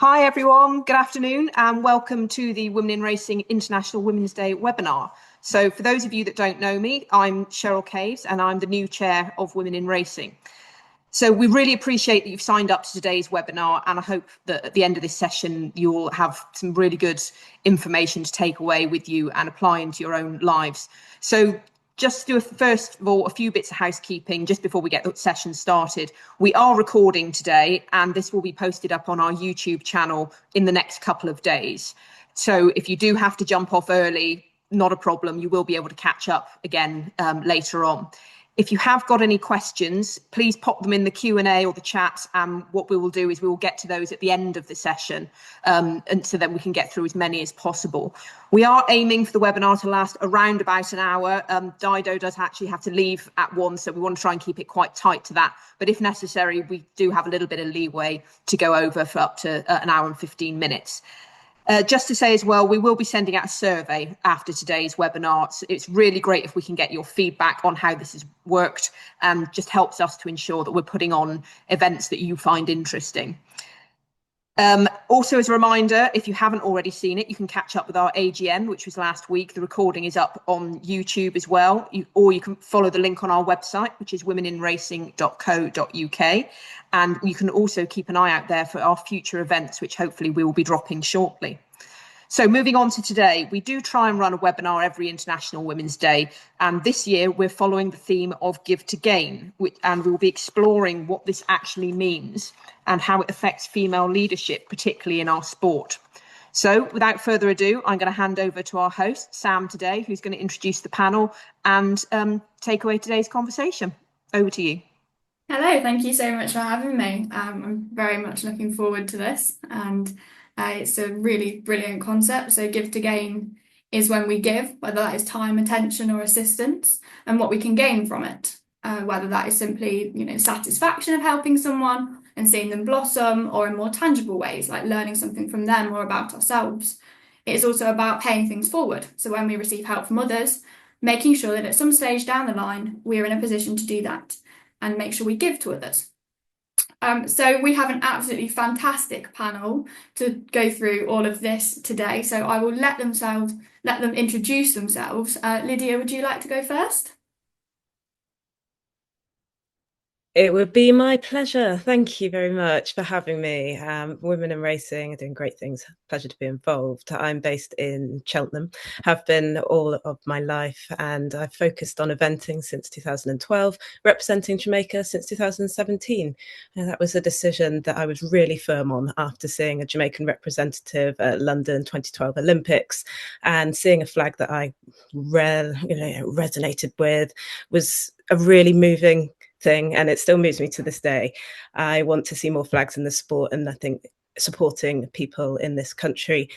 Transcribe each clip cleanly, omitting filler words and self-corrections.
Hi everyone, good afternoon and welcome to the Women in Racing International Women's Day webinar. So for those of you that don't know me, I'm Cheryl Caves and I'm the new chair of Women in Racing. So we really appreciate that you've signed up to today's webinar, and I hope that at the end of this session you'll have some really good information to take away with you and apply into your own lives. So just to do first of all a few bits of housekeeping just before we get the session started. We are recording today and this will be posted up on our YouTube channel in the next couple of days. So if you do have to jump off early, not a problem, you will be able to catch up again later on. If you have got any questions, please pop them in the Q&A or the chat, and what we will do is we will get to those at the end of the session, and so then we can get through as many as possible. We are aiming for the webinar to last around about an hour. Dido does actually have to leave at 1, so we want to try and keep it quite tight to that. But if necessary, we do have a little bit of leeway to go over for up to an hour and 15 minutes. Just to say as well, we will be sending out a survey after today's webinar. It's really great if we can get your feedback on how this has worked, and just helps us to ensure that we're putting on events that you find interesting. Also, as a reminder, if you haven't already seen it, you can catch up with our AGM, which was last week. The recording is up on YouTube as well, or you can follow the link on our website, which is womeninracing.co.uk. And you can also keep an eye out there for our future events, which hopefully we will be dropping shortly. So moving on to today, we do try and run a webinar every International Women's Day. And this year we're following the theme of Give to Gain, and we'll be exploring what this actually means and how it affects female leadership, particularly in our sport. So without further ado, I'm going to hand over to our host, Sam, today, who's going to introduce the panel and take away today's conversation. Over to you. Hello, thank you so much for having me. I'm very much looking forward to this, and it's a really brilliant concept. So give to gain is when we give, whether that is time, attention or assistance, and what we can gain from it, whether that is simply, satisfaction of helping someone and seeing them blossom, or in more tangible ways like learning something from them or about ourselves. It is also about paying things forward. So when we receive help from others, making sure that at some stage down the line, we're in a position to do that and make sure we give to others. So we have an absolutely fantastic panel to go through all of this today. So I will let them introduce themselves. Lydia, would you like to go first? It would be my pleasure. Thank you very much for having me. Women in Racing are doing great things. Pleasure to be involved. I'm based in Cheltenham, have been all of my life, and I've focused on eventing since 2012, representing Jamaica since 2017. And that was a decision that I was really firm on after seeing a Jamaican representative at London 2012 Olympics, and seeing a flag that I resonated with was a really moving thing, and it still moves me to this day. I want to see more flags in the sport, and I think supporting people in this country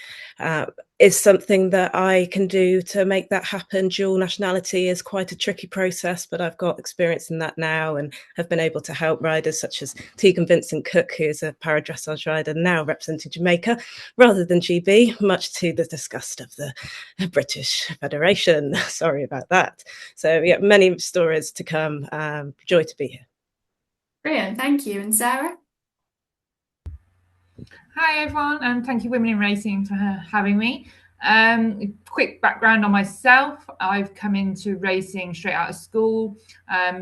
is something that I can do to make that happen. Dual nationality is quite a tricky process, but I've got experience in that now and have been able to help riders such as Tegan Vincent Cook, who's a para dressage rider now representing Jamaica rather than GB, much to the disgust of the British Federation. Sorry about that. So yeah, many stories to come. Joy to be here. Brilliant, thank you. And Sarah? Hi everyone, and thank you Women in Racing for having me. Quick background on myself. I've come into racing straight out of school,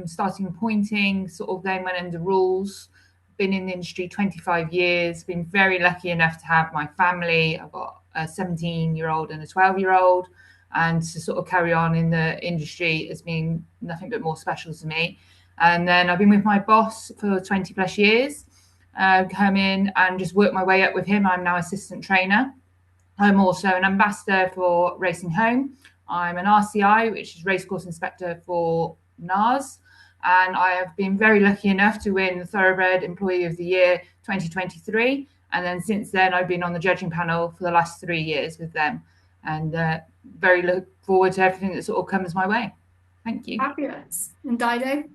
starting pointing, sort of then went under rules. Been in the industry 25 years, been very lucky enough to have my family. I've got a 17-year-old and a 12-year-old, and to sort of carry on in the industry has been nothing but more special to me. And then I've been with my boss for 20 plus years. Come in and just work my way up with him. I'm now assistant trainer. I'm also an ambassador for Racing Home. I'm an RCI, which is racecourse inspector for NARS. And I have been very lucky enough to win the Thoroughbred Employee of the Year 2023. And then since then, I've been on the judging panel for the last 3 years with them. And very look forward to everything that sort of comes my way. Thank you. Fabulous. And Dido?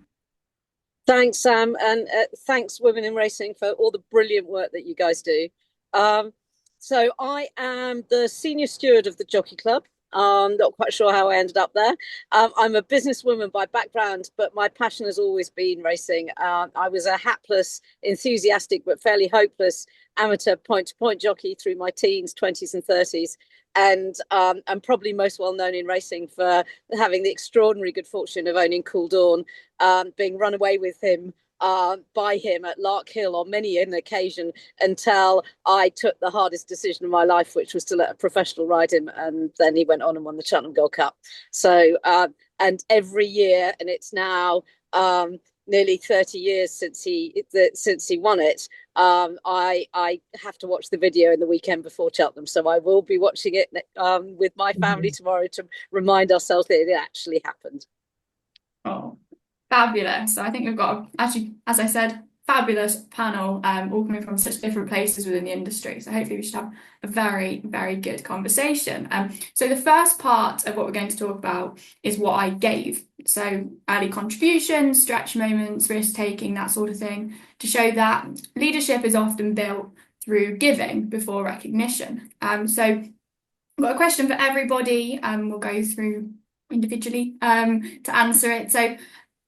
Thanks, Sam, and thanks, Women in Racing, for all the brilliant work that you guys do. So I am the senior steward of the Jockey Club. Not quite sure how I ended up there. I'm a businesswoman by background, but my passion has always been racing. I was a hapless, enthusiastic, but fairly hopeless amateur point-to-point jockey through my teens, 20s and 30s. And I'm probably most well known in racing for having the extraordinary good fortune of owning Cool Dawn, being run away with him by him at Lark Hill on many an occasion, until I took the hardest decision of my life, which was to let a professional ride him. And then he went on and won the Cheltenham Gold Cup. So, and every year, and it's now nearly 30 years since he won it. I have to watch the video in the weekend before Cheltenham, so I will be watching it with my family tomorrow to remind ourselves that it actually happened. Oh, fabulous. So I think we've got, actually, as I said, fabulous panel, all coming from such different places within the industry. So hopefully we should have a very, very good conversation. So the first part of what we're going to talk about is what I gave. So early contributions, stretch moments, risk taking, that sort of thing, to show that leadership is often built through giving before recognition. So I've got a question for everybody. We'll go through individually to answer it. So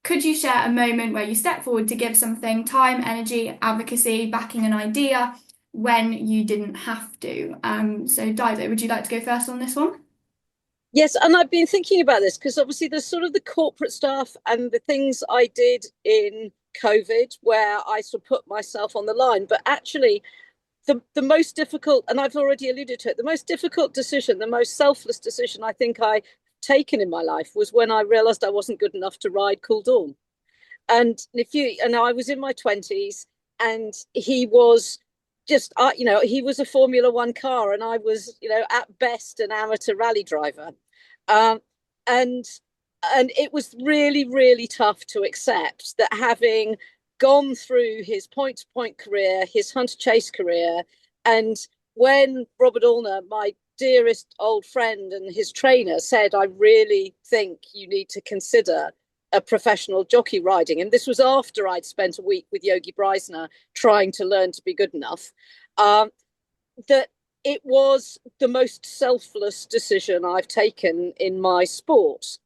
could you share a moment where you stepped forward to give something, time, energy, advocacy, backing an idea when you didn't have to? So Dido, would you like to go first on this one? Yes, and I've been thinking about this because obviously there's sort of the corporate stuff and the things I did in COVID where I sort of put myself on the line. But actually, the most difficult, and I've already alluded to it, the most difficult decision, the most selfless decision I think I taken in my life was when I realized I wasn't good enough to ride Cool Dawn. And I was in my 20s, and he was just, he was a Formula One car, and I was, at best an amateur rally driver. Um, and it was really, really tough to accept that, having gone through his point-to-point career, his hunter chase career, and when Robert Allner, my dearest old friend and his trainer, said, I really think you need to consider a professional jockey riding. And this was after I'd spent a week with Yogi Breisner trying to learn to be good enough, that it was the most selfless decision I've taken in my sport.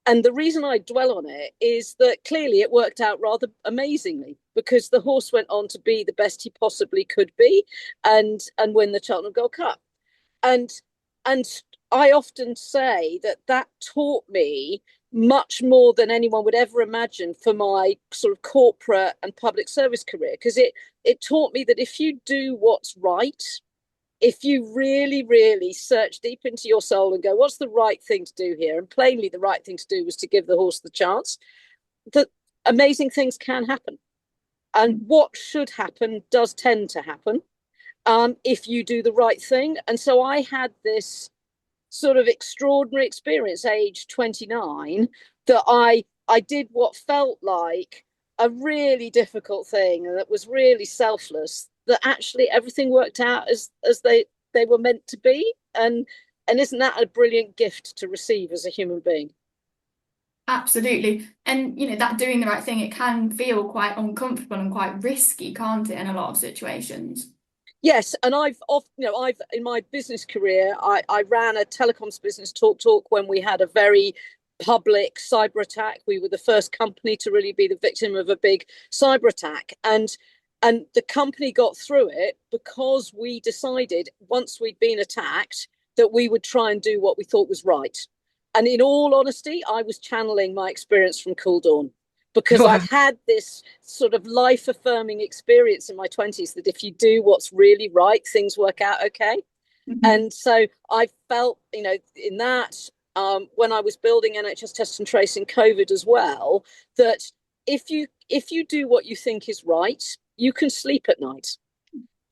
And the reason I dwell on it is that clearly it worked out rather amazingly, because the horse went on to be the best he possibly could be and win the Cheltenham Gold Cup. And I often say that taught me much more than anyone would ever imagine for my sort of corporate and public service career, because it taught me that if you do what's right, if you really, really search deep into your soul and go, what's the right thing to do here? And plainly the right thing to do was to give the horse the chance, that amazing things can happen. And what should happen does tend to happen if you do the right thing. And so I had this sort of extraordinary experience, age 29, that I did what felt like a really difficult thing, and that was really selfless, that actually everything worked out as they were meant to be. And isn't that a brilliant gift to receive as a human being? Absolutely. And that doing the right thing, it can feel quite uncomfortable and quite risky, can't it, in a lot of situations? Yes, and I've in my business career, I ran a telecoms business, Talk, when we had a very public cyber attack. We were the first company to really be the victim of a big cyber attack, and the company got through it because we decided, once we'd been attacked, that we would try and do what we thought was right. And in all honesty, I was channeling my experience from Cool Dawn, because I'd had this sort of life-affirming experience in my 20s that if you do what's really right, things work out okay. Mm-hmm. And so I felt, in that, when I was building NHS Test and Trace in COVID as well, that if you do what you think is right, you can sleep at night.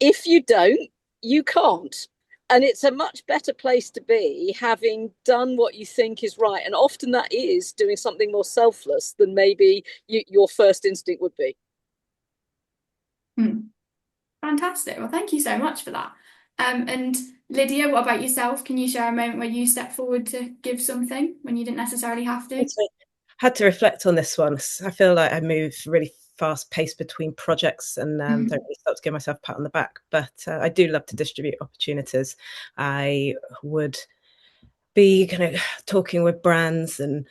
If you don't, you can't. And it's a much better place to be, having done what you think is right. And often that is doing something more selfless than maybe your first instinct would be. Fantastic. Well, thank you so much for that. And Lydia, what about yourself? Can you share a moment where you stepped forward to give something when you didn't necessarily have to? I had to reflect on this one. I feel like I move really fast paced between projects and don't really stop to give myself a pat on the back. But I do love to distribute opportunities. I would be kind of talking with brands and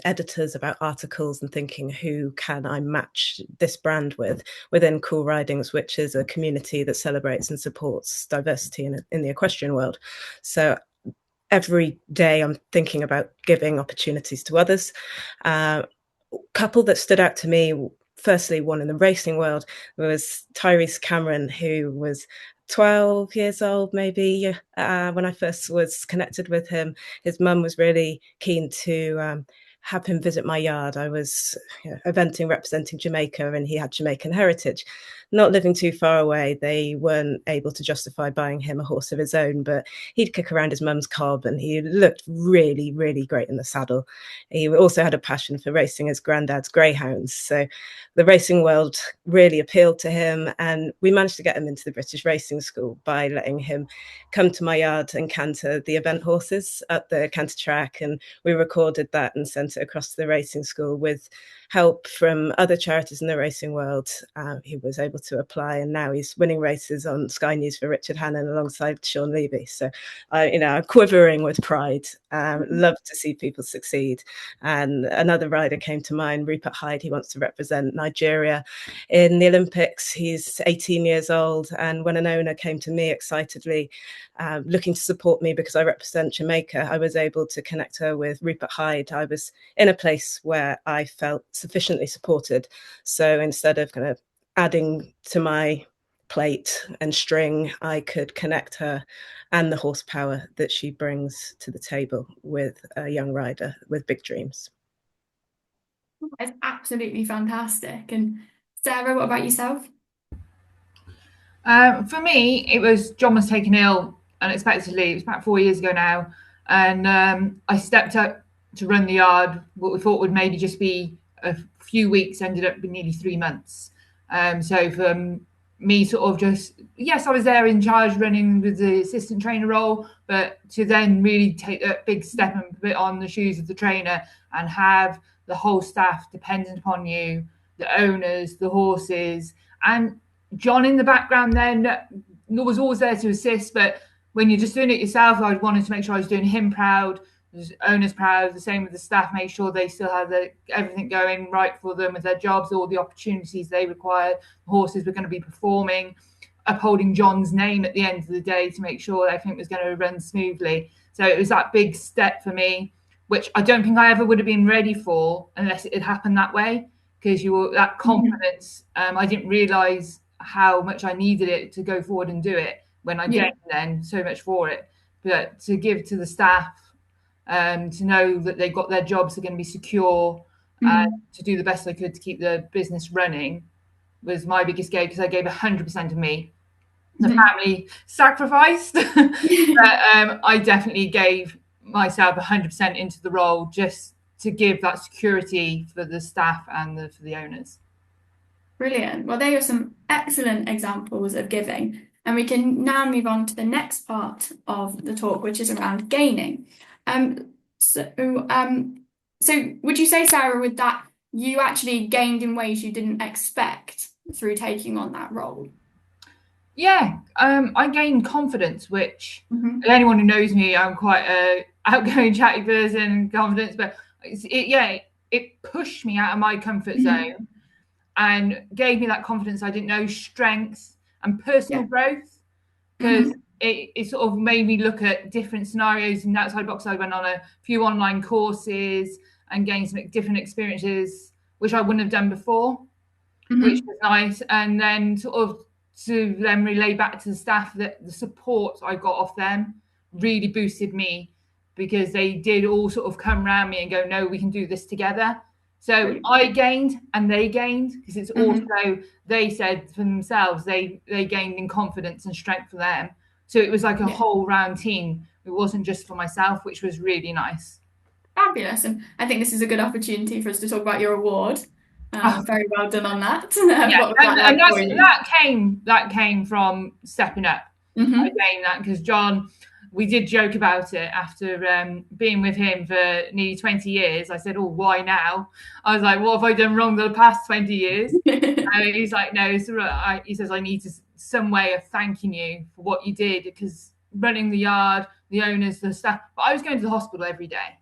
editors about articles and thinking, who can I match this brand with within Cool Ridings, which is a community that celebrates and supports diversity in the equestrian world. So every day I'm thinking about giving opportunities to others. Couple that stood out to me, firstly, one in the racing world, was Tyrese Cameron, who was 12 years old, maybe, when I first was connected with him. His mum was really keen to have him visit my yard. I was eventing representing Jamaica, and he had Jamaican heritage. Not living too far away, they weren't able to justify buying him a horse of his own, but he'd kick around his mum's cob, and he looked really, really great in the saddle. He also had a passion for racing his granddad's greyhounds. So the racing world really appealed to him, and we managed to get him into the British Racing School by letting him come to my yard and canter the event horses at the canter track. And we recorded that and sent it across to the racing school with help from other charities in the racing world. He was able to apply, and now he's winning races on Sky News for Richard Hannon alongside Sean Levy. So, I'm quivering with pride. Love to see people succeed. And another rider came to mind, Rupert Hyde. He wants to represent Nigeria in the Olympics. He's 18 years old, and when an owner came to me excitedly, looking to support me because I represent Jamaica, I was able to connect her with Rupert Hyde. I was in a place where I felt sufficiently supported. So instead of kind of adding to my plate and string, I could connect her and the horsepower that she brings to the table with a young rider with big dreams. It's absolutely fantastic. And Sarah, what about yourself? For me, it was John was taken ill unexpectedly. It was about 4 years ago now, and I stepped up to run the yard. What we thought would maybe just be a few weeks ended up being nearly 3 months. So for me, sort of just, yes, I was there in charge running with the assistant trainer role, but to then really take that big step and put on the shoes of the trainer and have the whole staff dependent upon you, the owners, the horses, and John in the background then was always there to assist. But when you're just doing it yourself, I wanted to make sure I was doing him proud, the owners proud, the same with the staff, make sure they still had everything going right for them with their jobs, all the opportunities they required. The horses were going to be performing, upholding John's name at the end of the day to make sure everything was going to run smoothly. So it was that big step for me, which I don't think I ever would have been ready for unless it had happened that way, because you were that confidence. I didn't realise how much I needed it to go forward and do it when I did then so much for it. But to give to the staff, to know that they got their jobs are going to be secure, and to do the best I could to keep the business running was my biggest gain, because I gave 100% of me. The family sacrificed, but I definitely gave myself 100% into the role just to give that security for the staff and for the owners. Brilliant. Well, there are some excellent examples of giving. And we can now move on to the next part of the talk, which is around gaining. So would you say, Sarah, with that, you actually gained in ways you didn't expect through taking on that role? Yeah, I gained confidence, which anyone who knows me, I'm quite a outgoing, chatty person, confidence, but it pushed me out of my comfort zone and gave me that confidence I didn't know, strength and personal growth, because it sort of made me look at different scenarios in outside box. I went on a few online courses and gained some different experiences, which I wouldn't have done before, which was nice. And then sort of to then relay back to the staff that the support I got off them really boosted me, because they did all sort of come around me and go, no, we can do this together. So I gained and they gained, because it's also, they said for themselves, they gained in confidence and strength for them. So it was like a whole round team. It wasn't just for myself, which was really nice. Fabulous. And I think this is a good opportunity for us to talk about your award. Very well done on that. That came from stepping up. I gained that because John, we did joke about it after being with him for nearly 20 years. I said, oh, why now? I was like, what have I done wrong the past 20 years? And he's like, no, he says, I need some way of thanking you for what you did, because running the yard, the owners, the staff. But I was going to the hospital every day.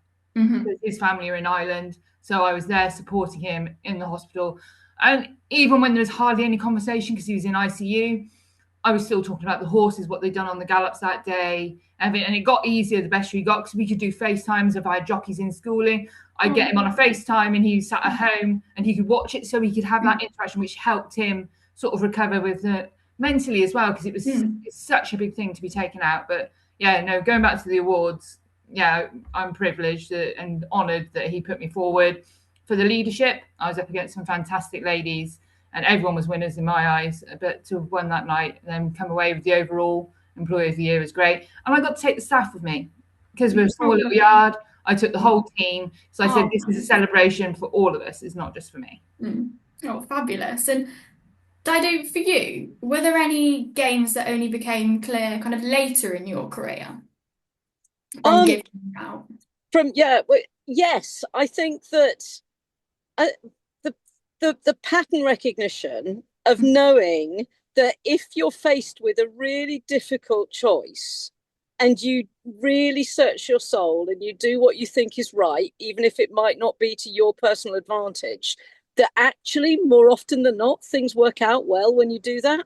His family are in Ireland, so I was there supporting him in the hospital. And even when there was hardly any conversation because he was in ICU, I was still talking about the horses, what they'd done on the gallops that day, and it got easier the better he got, because we could do FaceTimes if I had jockeys in schooling. I'd get him on a FaceTime and he sat at home and he could watch it, so he could have that interaction, which helped him sort of recover with mentally as well, because it was it's such a big thing to be taken out. But yeah, no, going back to the awards, yeah, I'm privileged and honoured that he put me forward for the leadership. I was up against some fantastic ladies, and everyone was winners in my eyes. But to have won that night and then come away with the overall Employee of the Year was great. And I got to take the staff with me because we're a small little yard. I took the whole team. So I said, this is a celebration for all of us. It's not just for me. Oh, fabulous. And Dido, for you, were there any games that only became clear kind of later in your career? Yes, I think that the pattern recognition of knowing that if you're faced with a really difficult choice and you really search your soul and you do what you think is right, even if it might not be to your personal advantage, that actually more often than not things work out well when you do that.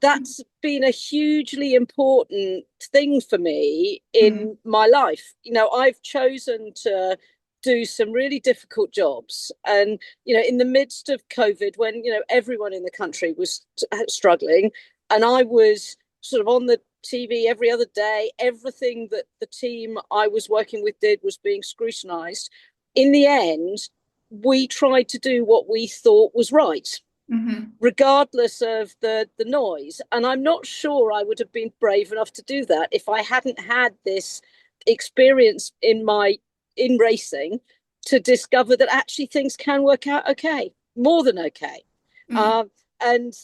That's been a hugely important thing for me in my life. I've chosen to do some really difficult jobs, and in the midst of COVID, when everyone in the country was struggling, and I was sort of on the TV every other day, everything that the team I was working with did was being scrutinized. In the end, we tried to do what we thought was right, regardless of the noise. And I'm not sure I would have been brave enough to do that if I hadn't had this experience in racing to discover that actually things can work out okay, more than okay. And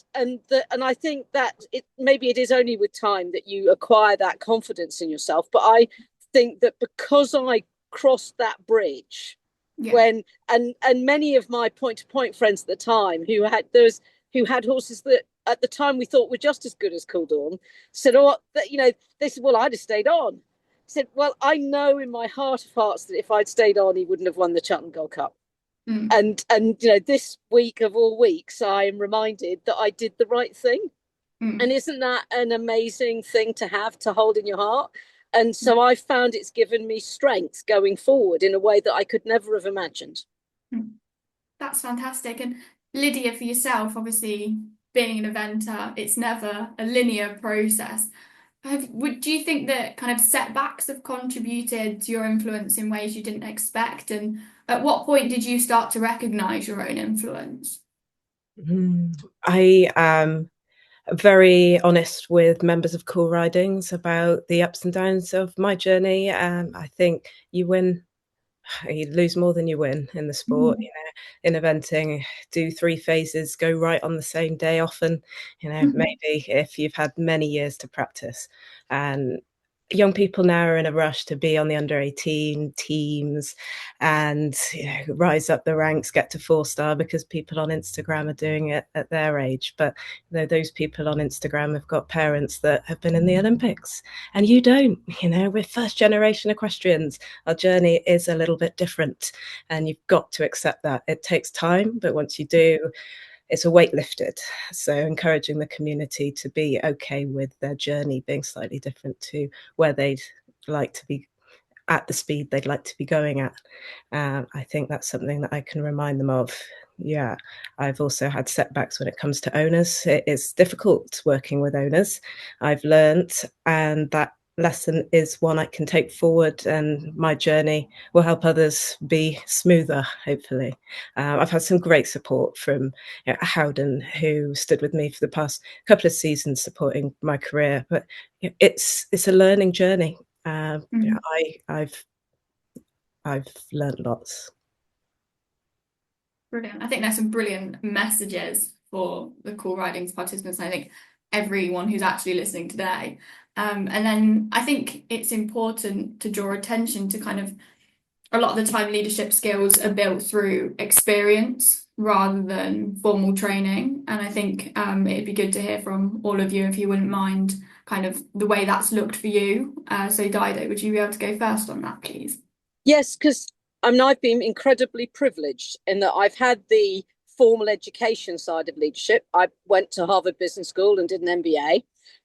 I think that maybe it is only with time that you acquire that confidence in yourself. But I think that because I crossed that bridge when and many of my point-to-point friends at the time who had horses that at the time we thought were just as good as Cool Dawn said, they said, well, I'd have stayed on. I said, well, I know in my heart of hearts that if I'd stayed on, he wouldn't have won the Cheltenham Gold Cup. And this week of all weeks, I am reminded that I did the right thing. And isn't that an amazing thing to have to hold in your heart? And so I found it's given me strength going forward in a way that I could never have imagined. That's fantastic. And Lydia, for yourself, obviously being an eventer, it's never a linear process. Do you think that kind of setbacks have contributed to your influence in ways you didn't expect? And at what point did you start to recognise your own influence? I am very honest with members of Cool Ridings about the ups and downs of my journey. I think you lose more than you win in the sport. In eventing, do 3 phases go right on the same day often, maybe if you've had many years to practice. And young people now are in a rush to be on the under 18 teams and rise up the ranks, get to 4-star because people on Instagram are doing it at their age. But those people on Instagram have got parents that have been in the Olympics and you don't. We're first generation equestrians. Our journey is a little bit different and you've got to accept that. It takes time, but once you do, it's a weight lifted. So encouraging the community to be okay with their journey being slightly different to where they'd like to be at the speed they'd like to be going at. I think that's something that I can remind them of. Yeah, I've also had setbacks when it comes to owners. It is difficult working with owners, I've learned, and that lesson is one I can take forward, and my journey will help others be smoother, hopefully. I've had some great support from Howden, who stood with me for the past couple of seasons supporting my career, but it's a learning journey. I've learned lots. Brilliant. I think there's some brilliant messages for the Cool Ridings participants, and I think everyone who's actually listening today. And then I think it's important to draw attention to kind of a lot of the time leadership skills are built through experience, rather than formal training. And I think it'd be good to hear from all of you, if you wouldn't mind, kind of the way that's looked for you. So Dido, would you be able to go first on that, please? Yes, because I mean, I've been incredibly privileged in that I've had the formal education side of leadership. I went to Harvard Business School and did an MBA,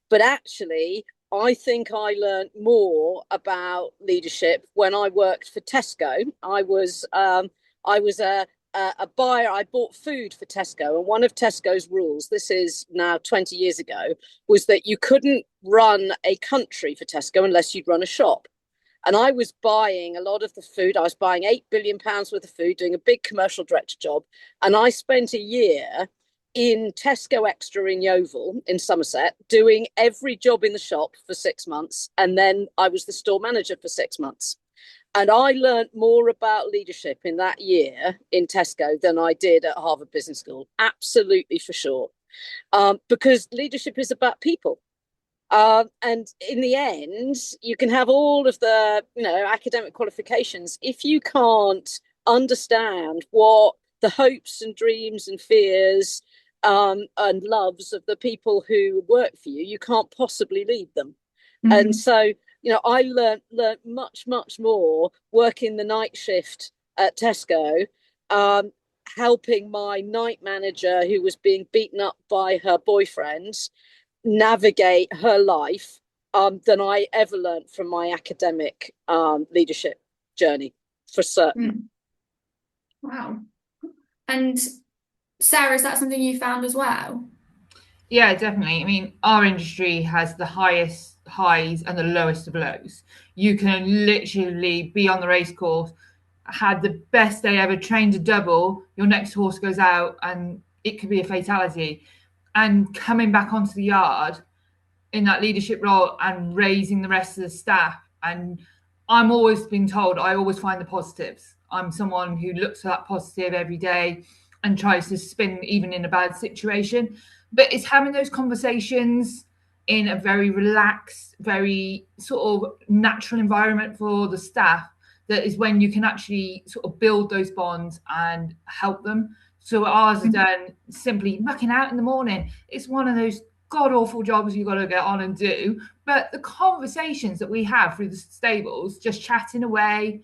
but actually, I think I learned more about leadership when I worked for Tesco. I was a buyer. I bought food for Tesco, and one of Tesco's rules, this is now 20 years ago, was that you couldn't run a country for Tesco unless you'd run a shop. And I was buying a lot of the food. I was buying £8 billion worth of food, doing a big commercial director job. And I spent a year in Tesco Extra in Yeovil in Somerset, doing every job in the shop for 6 months. And then I was the store manager for 6 months. And I learned more about leadership in that year in Tesco than I did at Harvard Business School. Absolutely, for sure. Because leadership is about people. And in the end, you can have all of the, academic qualifications. If you can't understand what the hopes and dreams and fears and loves of the people who work for you, you can't possibly lead them. Mm-hmm. And so, I learned much, much more working the night shift at Tesco, helping my night manager who was being beaten up by her boyfriend navigate her life than I ever learned from my academic leadership journey, for certain. Wow. And Sarah, is that something you found as well? Yeah, definitely. I mean, our industry has the highest highs and the lowest of lows. You can literally be on the race course, had the best day ever, trained a double, your next horse goes out and it could be a fatality. And coming back onto the yard in that leadership role and raising the rest of the staff. And I'm always being told, I always find the positives. I'm someone who looks for that positive every day and tries to spin even in a bad situation. But it's having those conversations in a very relaxed, very sort of natural environment for the staff that is when you can actually sort of build those bonds and help them. So ours are done simply mucking out in the morning. It's one of those god-awful jobs you've got to get on and do. But the conversations that we have through the stables, just chatting away,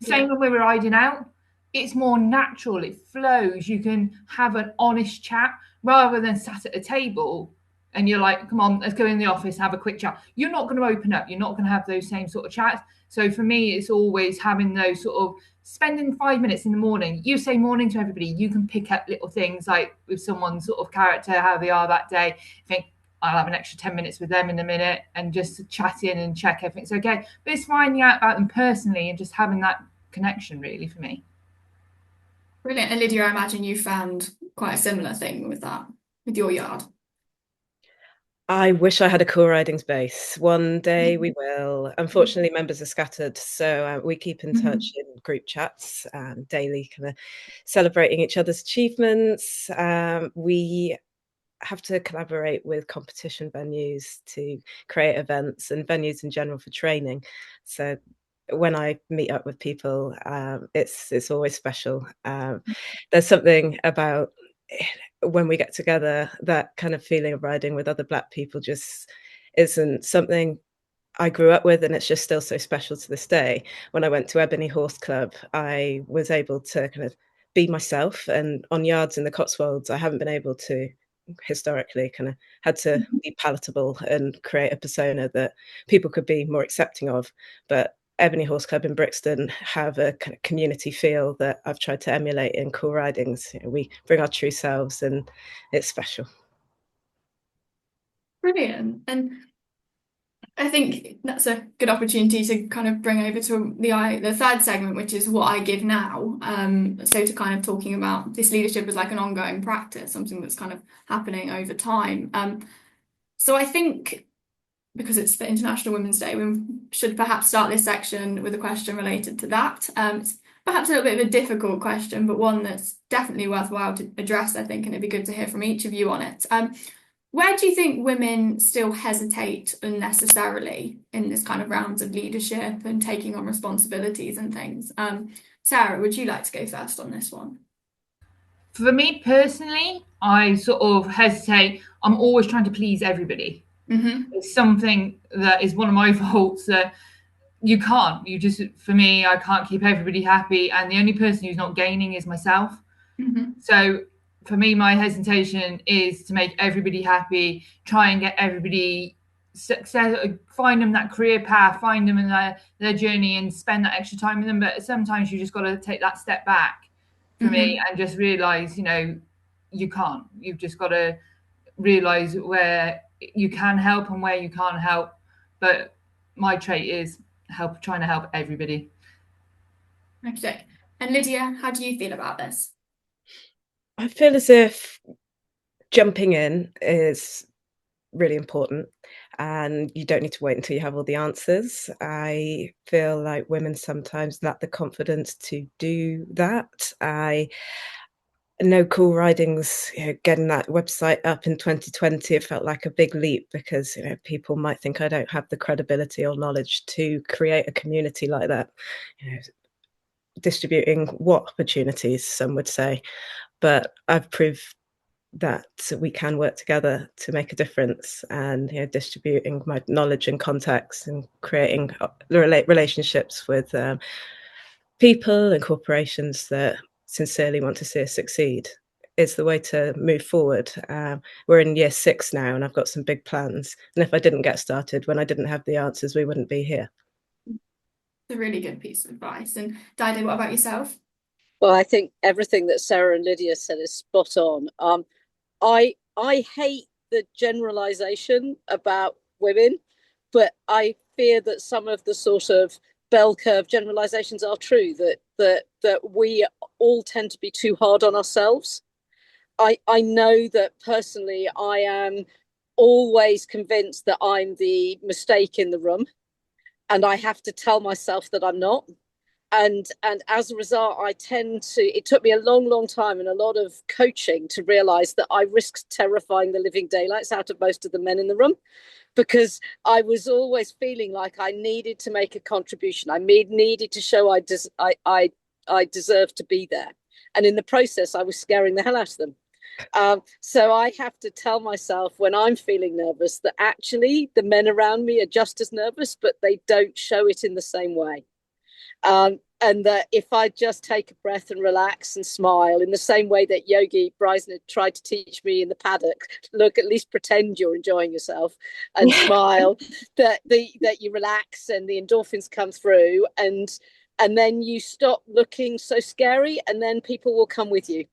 same when we were riding out, it's more natural, it flows. You can have an honest chat rather than sat at a table and you're like, come on, let's go in the office, have a quick chat. You're not going to open up. You're not going to have those same sort of chats. So for me, it's always having those sort of spending 5 minutes in the morning. You say morning to everybody. You can pick up little things like with someone's sort of character, how they are that day. Think, I'll have an extra 10 minutes with them in a minute and just chat in and check everything's okay. But it's finding out about them personally and just having that connection really for me. Brilliant. And Lydia, I imagine you found quite a similar thing with that, with your yard. I wish I had a cool ridings base. One day we will. Unfortunately, members are scattered, so we keep in touch in group chats daily, kind of celebrating each other's achievements. We have to collaborate with competition venues to create events and venues in general for training. So when I meet up with people, it's always special. There's something about when we get together, that kind of feeling of riding with other Black people just isn't something I grew up with, and it's just still so special to this day. When I went to Ebony Horse Club, I was able to kind of be myself, and on yards in the Cotswolds, I haven't been able to historically, kind of had to be palatable and create a persona that people could be more accepting of. But Ebony Horse Club in Brixton have a kind of community feel that I've tried to emulate in Cool Ridings. We bring our true selves and it's special. Brilliant. And I think that's a good opportunity to kind of bring over to the third segment, which is what I give now. So to kind of talking about this leadership as like an ongoing practice, something that's kind of happening over time. So I think because it's the International Women's Day, we should perhaps start this section with a question related to that. It's perhaps a little bit of a difficult question, but one that's definitely worthwhile to address, I think, and it'd be good to hear from each of you on it. Where do you think women still hesitate unnecessarily in this kind of rounds of leadership and taking on responsibilities and things? Sarah, would you like to go first on this one? For me personally, I sort of hesitate. I'm always trying to please everybody. It's something that is one of my faults that you can't. For me, I can't keep everybody happy. And the only person who's not gaining is myself. So for me, my hesitation is to make everybody happy, try and get everybody success, find them that career path, find them in their journey and spend that extra time with them. But sometimes you just got to take that step back for me and just realize, you can't. You've just got to realize where you can help and where you can't help. But my trait is trying to help everybody. Okay. And Lydia, how do you feel about this? I feel as if jumping in is really important and you don't need to wait until you have all the answers. I feel like women sometimes lack the confidence to do that. I know Cool Riding's getting that website up in 2020, it felt like a big leap because people might think I don't have the credibility or knowledge to create a community like that. Distributing what opportunities, some would say, but I've proved that we can work together to make a difference, and distributing my knowledge and contacts and creating relationships with people and corporations that sincerely want to see us succeed is the way to move forward. We're in year 6 now and I've got some big plans, and if I didn't get started when I didn't have the answers, we wouldn't be here. It's a really good piece of advice. And Dido, what about yourself? Well, I think everything that Sarah and Lydia said is spot on. I hate the generalization about women, but I fear that some of the sort of bell curve generalizations are true, that we all tend to be too hard on ourselves. I know that personally I am always convinced that I'm the mistake in the room, and I have to tell myself that I'm not. And as a result, I tend to, it took me a long time and a lot of coaching to realize that I risked terrifying the living daylights out of most of the men in the room, because I was always feeling like I needed to make a contribution. I needed to show I deserved to be there. And in the process, I was scaring the hell out of them. So I have to tell myself when I'm feeling nervous that actually the men around me are just as nervous, but they don't show it in the same way. And that if I just take a breath and relax and smile in the same way that Yogi Bryson had tried to teach me in the paddock, look, at least pretend you're enjoying yourself and smile, that you relax and the endorphins come through, and then you stop looking so scary, and then people will come with you.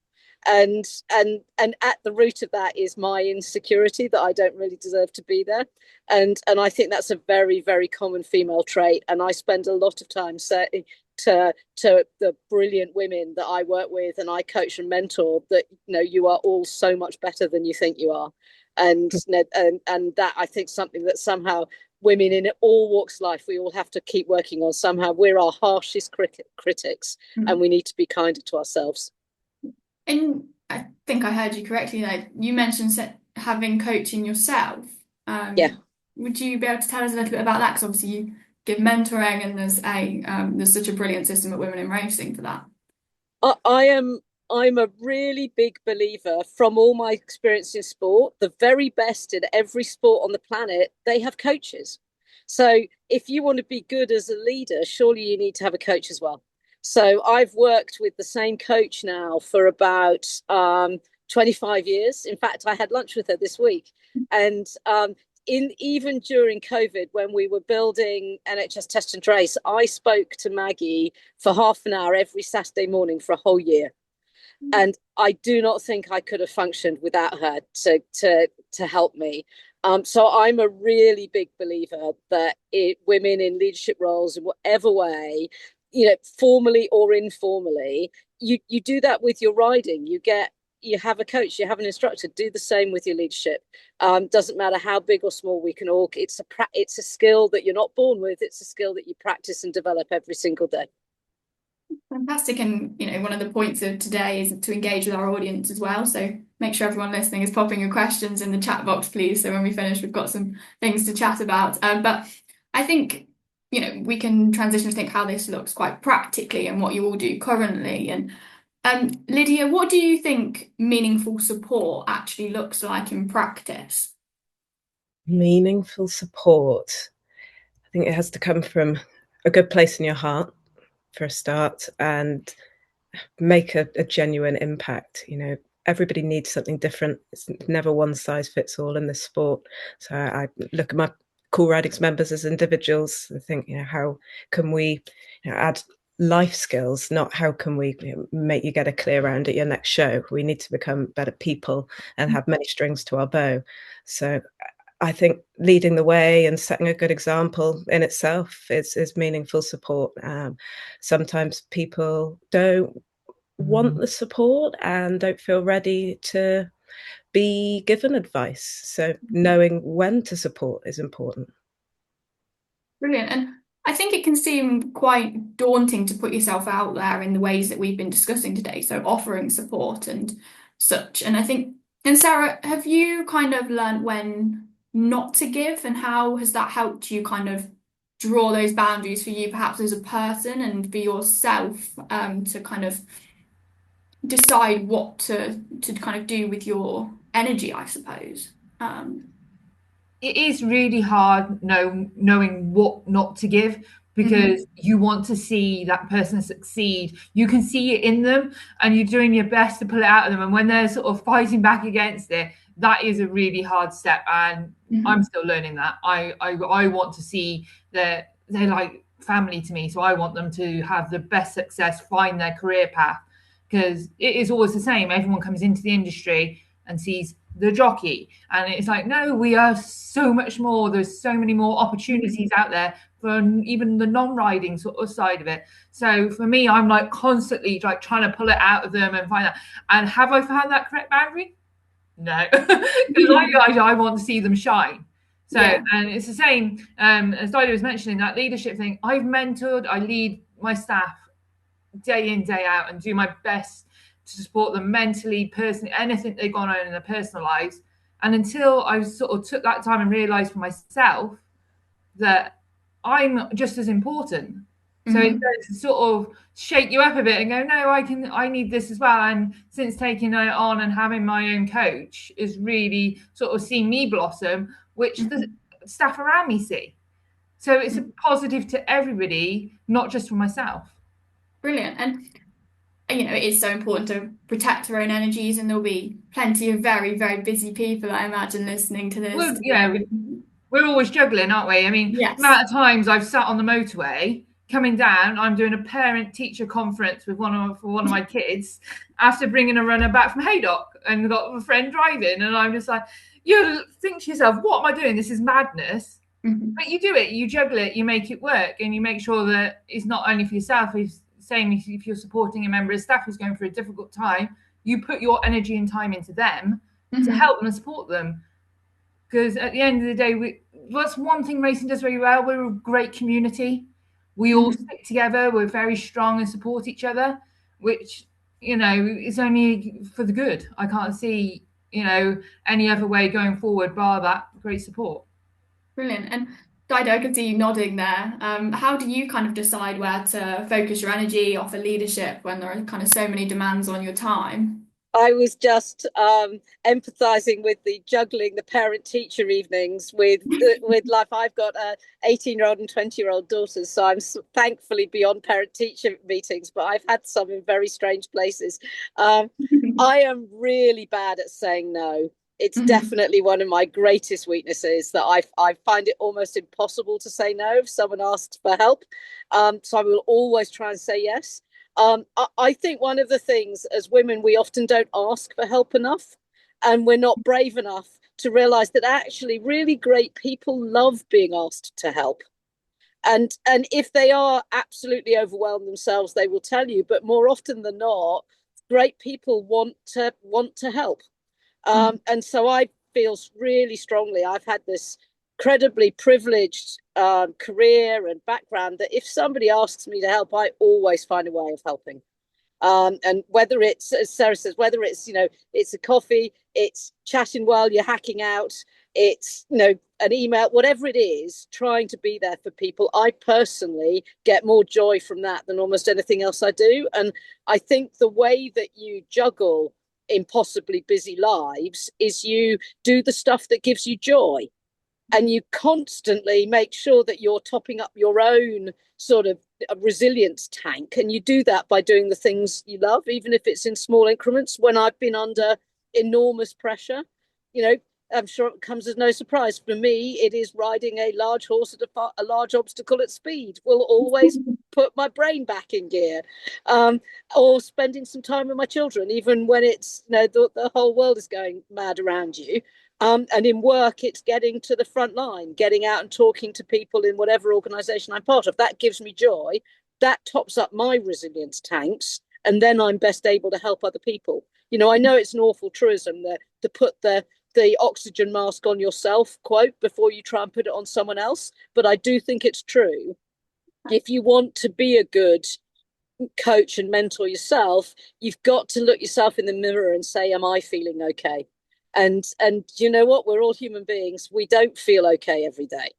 And at the root of that is my insecurity that I don't really deserve to be there, and I think that's a very, very common female trait. And I spend a lot of time saying to the brilliant women that I work with and I coach and mentor that you are all so much better than you think you are, and that I think something that somehow women in all walks of life, we all have to keep working on. Somehow we're our harshest critics, and we need to be kinder to ourselves. And I think I heard you correctly. Like you mentioned having coaching yourself. Yeah. Would you be able to tell us a little bit about that? Because obviously you give mentoring, and there's such a brilliant system at Women in Racing for that. I'm a really big believer, from all my experience in sport, the very best in every sport on the planet, they have coaches. So if you want to be good as a leader, surely you need to have a coach as well. So I've worked with the same coach now for about 25 years. In fact, I had lunch with her this week. And even during COVID, when we were building NHS Test and Trace, I spoke to Maggie for half an hour every Saturday morning for a whole year. And I do not think I could have functioned without her to help me. So I'm a really big believer that women in leadership roles in whatever way, formally or informally, you do that with your riding. You have a coach, you have an instructor. Do the same with your leadership. Doesn't matter how big or small we can all. It's a skill that you're not born with. It's a skill that you practice and develop every single day. Fantastic. And one of the points of today is to engage with our audience as well. So make sure everyone listening is popping your questions in the chat box, please. So when we finish, we've got some things to chat about. But I think we can transition to think how this looks quite practically and what you all do currently. And Lydia, what do you think meaningful support actually looks like in practice? Meaningful support. I think it has to come from a good place in your heart for a start, and make a genuine impact. Everybody needs something different. It's never one size fits all in this sport. So I look at my Cool Ridings members as individuals and think, how can we add life skills, not how can we make you get a clear round at your next show. We need to become better people and have many strings to our bow. So I think leading the way and setting a good example in itself is meaningful support. Sometimes people don't want the support and don't feel ready to be given advice. So knowing when to support is important. Brilliant. And I think it can seem quite daunting to put yourself out there in the ways that we've been discussing today. So offering support and such. And I think, and Sarah, have you kind of learned when not to give, and how has that helped you kind of draw those boundaries for you, perhaps as a person and for yourself, to kind of decide what to kind of do with your energy, I suppose? It is really hard knowing what not to give, because you want to see that person succeed. You can see it in them and you're doing your best to pull it out of them. And when they're sort of fighting back against it, that is a really hard step. And I'm still learning that. I want to see that they're like family to me. So I want them to have the best success, find their career path, because it is always the same. Everyone comes into the industry and sees the jockey, and it's like, no, we are so much more. There's so many more opportunities out there for even the non-riding sort of side of it. So for me, I'm like constantly like trying to pull it out of them and find out. And have I found that correct boundary? No, because I want to see them shine. So and it's the same as Dido was mentioning, that leadership thing. I've mentored, I lead my staff day in, day out, and do my best to support them mentally, personally, anything they've gone on in their personal lives. And until I sort of took that time and realized for myself that I'm just as important. So it does sort of shake you up a bit and go, no, I need this as well. And since taking it on and having my own coach is really sort of seen me blossom, which the staff around me see. So it's a positive to everybody, not just for myself. Brilliant. And it is so important to protect our own energies, and there'll be plenty of very, very busy people, I imagine, listening to this. Well, we're always juggling, aren't we? I mean, the amount of times I've sat on the motorway coming down, I'm doing a parent-teacher conference with one of my kids after bringing a runner back from Haydock, and got a friend driving, and I'm just like, you think to yourself, what am I doing? This is madness. But you do it, you juggle it, you make it work, and you make sure that it's not only for yourself. It's same if you're supporting a member of staff who's going through a difficult time, you put your energy and time into them to help them and support them. Because at the end of the day, that's one thing racing does very well. We're a great community. We all stick together. We're very strong and support each other, which, is only for the good. I can't see, any other way going forward bar that great support. Brilliant. And Dido, I can see you nodding there. How do you kind of decide where to focus your energy, offer leadership when there are kind of so many demands on your time? I was just empathizing with the juggling the parent-teacher evenings with life. I've got 18-year-old and 20-year-old daughters, so I'm thankfully beyond parent-teacher meetings, but I've had some in very strange places. I am really bad at saying no. It's definitely one of my greatest weaknesses, that I find it almost impossible to say no if someone asks for help. So I will always try and say yes. I think one of the things as women, we often don't ask for help enough, and we're not brave enough to realize that actually really great people love being asked to help. And if they are absolutely overwhelmed themselves, they will tell you. But more often than not, great people want to help. And so I feel really strongly, I've had this incredibly privileged career and background, that if somebody asks me to help, I always find a way of helping. And whether it's, as Sarah says, whether it's, it's a coffee, it's chatting while you're hacking out, it's, you know, an email, whatever it is, trying to be there for people. I personally get more joy from that than almost anything else I do. And I think the way that you juggle impossibly busy lives is you do the stuff that gives you joy, and you constantly make sure that you're topping up your own sort of resilience tank. And you do that by doing the things you love, even if it's in small increments. When I've been under enormous pressure, you know, I'm sure it comes as no surprise. For me, it is riding a large horse at a large obstacle at speed will always put my brain back in gear. Or spending some time with my children, even when it's, you know, the whole world is going mad around you. And in work, it's getting to the front line, getting out and talking to people in whatever organization I'm part of. That gives me joy. That tops up my resilience tanks. And then I'm best able to help other people. You know, I know it's an awful truism that to put the oxygen mask on yourself quote before you try and put it on someone else. But I do think it's true. If you want to be a good coach and mentor yourself, you've got to look yourself in the mirror and say, am I feeling okay? And you know what? We're all human beings. We don't feel okay every day.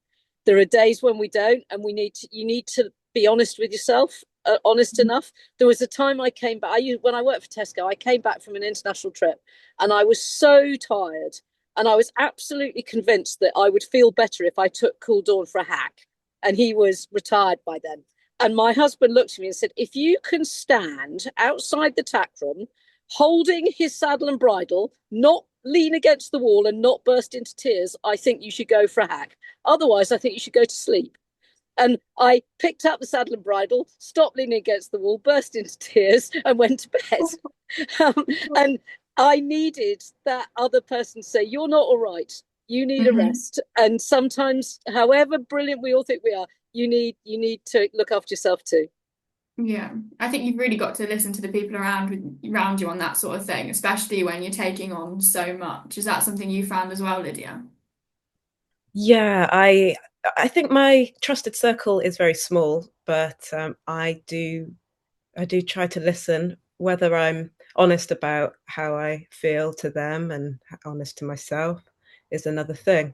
There are days when we don't, and you need to be honest with yourself, honest enough. There was a time I came back, when I worked for Tesco, I came back from an international trip and I was so tired, and I was absolutely convinced that I would feel better if I took Cool Dawn for a hack. And he was retired by then. And my husband looked at me and said, if you can stand outside the tack room, holding his saddle and bridle, not lean against the wall and not burst into tears, I think you should go for a hack. Otherwise, I think you should go to sleep. And I picked up the saddle and bridle, stopped leaning against the wall, burst into tears, and went to bed. And I needed that other person to say, you're not all right. You need a rest. And sometimes, however brilliant we all think we are, you need to look after yourself too. Yeah, I think you've really got to listen to the people around you on that sort of thing, especially when you're taking on so much. Is that something you found as well, Lydia? Yeah, I think my trusted circle is very small, but I do try to listen, whether I'm honest about how I feel to them and honest to myself is another thing.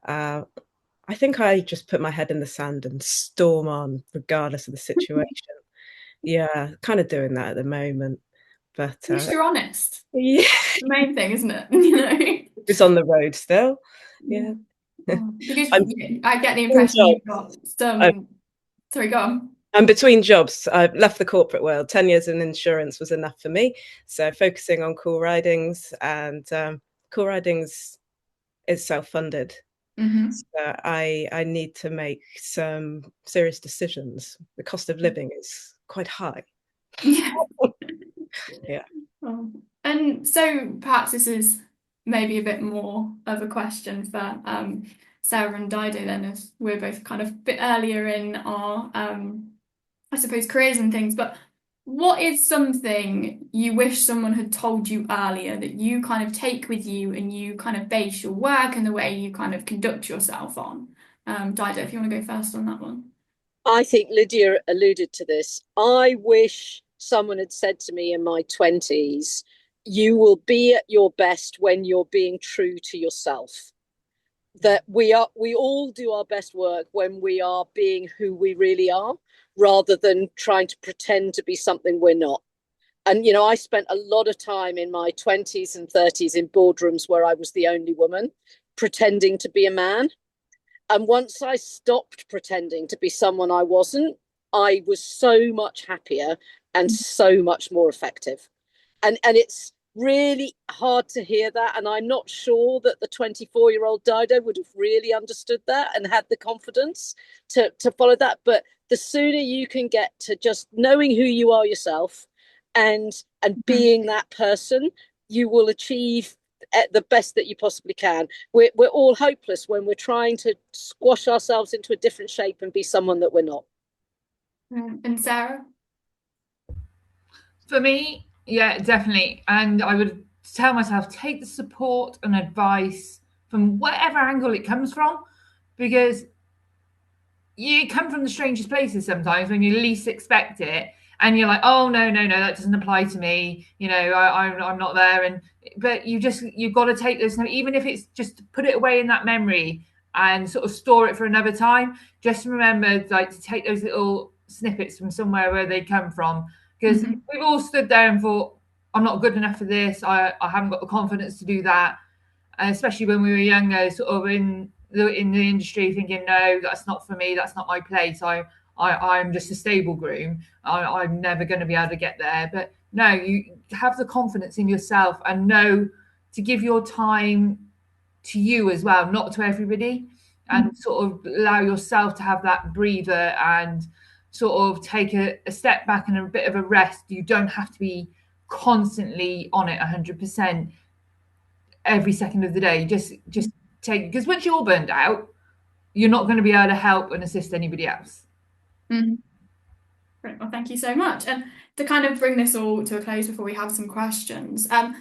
I think I just put my head in the sand and storm on regardless of the situation. Yeah, kind of doing that at the moment. But At least you're honest. yeah, The main thing, isn't it? You know, it's on the road still. Yeah. Because I'm I get the impression you've got I'm, some. Sorry, go on. I'm between jobs. I've left the corporate world. 10 years in insurance was enough for me. So focusing on cool ridings, and cool ridings is self-funded. So I need to make some serious decisions. The cost of living is quite high. Yeah. Yeah. And so perhaps this is maybe a bit more of a question for Sarah and Dido then, as we're both kind of a bit earlier in our I suppose careers and things, but what is something you wish someone had told you earlier that you kind of take with you and you kind of base your work and the way you kind of conduct yourself on? Dido, if you want to go first on that one. I think Lydia alluded to this. I wish someone had said to me in my 20s, you will be at your best when you're being true to yourself. That we all do our best work when we are being who we really are, rather than trying to pretend to be something we're not. And, you know, I spent a lot of time in my 20s and 30s in boardrooms where I was the only woman, pretending to be a man. And once I stopped pretending to be someone I wasn't, I was so much happier and so much more effective. And it's really hard to hear that. And I'm not sure that the 24-year-old Dido would have really understood that and had the confidence to follow that. But the sooner you can get to just knowing who you are yourself and being that person, you will achieve the best that you possibly can. We're all hopeless when we're trying to squash ourselves into a different shape and be someone that we're not. And Sarah? For me, yeah, definitely. And I would tell myself, take the support and advice from whatever angle it comes from, because you come from the strangest places sometimes when you least expect it. and you're like, oh no, that doesn't apply to me, you know, I'm not there. But you've got to take this, even if it's just to put it away in that memory and sort of store it for another time. Just remember, like, to take those little snippets from somewhere where they come from, because we've all stood there and thought, I'm not good enough for this, I haven't got the confidence to do that. And especially when we were younger, sort of in the industry, thinking, no, that's not for me, that's not my place, I'm just a stable groom, I'm never going to be able to get there. But no, you have the confidence in yourself and know to give your time to you as well, not to everybody, and sort of allow yourself to have that breather and sort of take a step back and a bit of a rest. You don't have to be constantly on it 100% every second of the day. Just take, because once you're burned out, you're not going to be able to help and assist anybody else. Great. Well, thank you so much. And to kind of bring this all to a close before we have some questions, I'm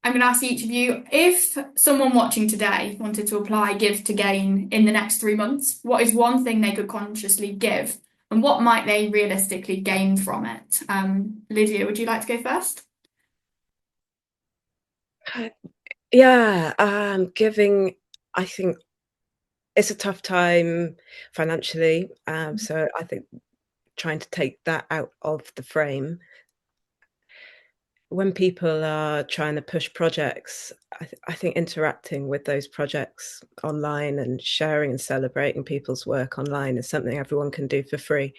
going to ask each of you, if someone watching today wanted to apply Give to Gain in the next 3 months, what is one thing they could consciously give, and what might they realistically gain from it? Lydia, would you like to go first? Yeah, giving, I think it's a tough time financially. So I think trying to take that out of the frame. When people are trying to push projects, I think interacting with those projects online and sharing and celebrating people's work online is something everyone can do for free.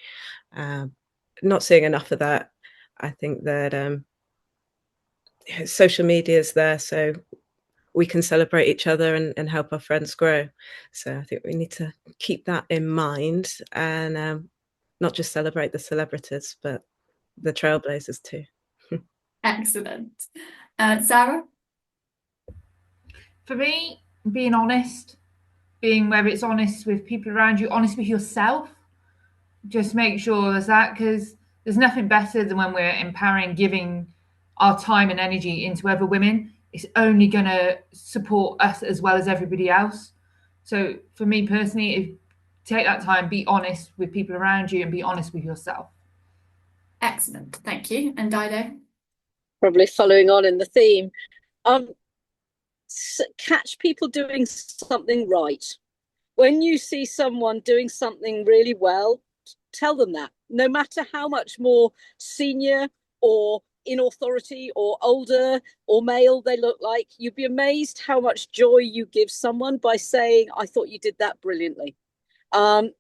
Not seeing enough of that. I think that social media is there, so we can celebrate each other and help our friends grow. So I think we need to keep that in mind, and not just celebrate the celebrities, but the trailblazers too. Excellent. Sarah? For me, being honest, whether it's honest with people around you, honest with yourself, just make sure there's that, because there's nothing better than when we're empowering, giving our time and energy into other women. It's only going to support us as well as everybody else. So for me personally, if take that time, be honest with people around you and be honest with yourself. Excellent, thank you. And Dido? Probably following on in the theme, catch people doing something right. When you see someone doing something really well, tell them that, no matter how much more senior or in authority or older or male they look like. You'd be amazed how much joy you give someone by saying, I thought you did that brilliantly. And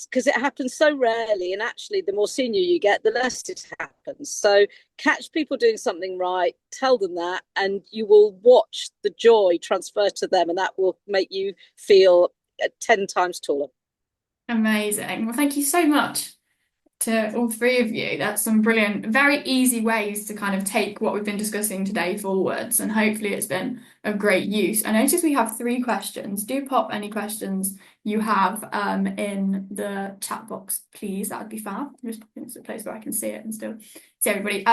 because it happens so rarely, and actually the more senior you get, the less it happens. So catch people doing something right, tell them that, and you will watch the joy transfer to them, and that will make you feel 10 times taller. Amazing. Well, thank you so much to all three of you. That's some brilliant, very easy ways to kind of take what we've been discussing today forwards, and hopefully it's been of great use. I notice we have 3 questions. Do pop any questions you have in the chat box, please. That would be fab. Just it's a place where I can see it and still see everybody.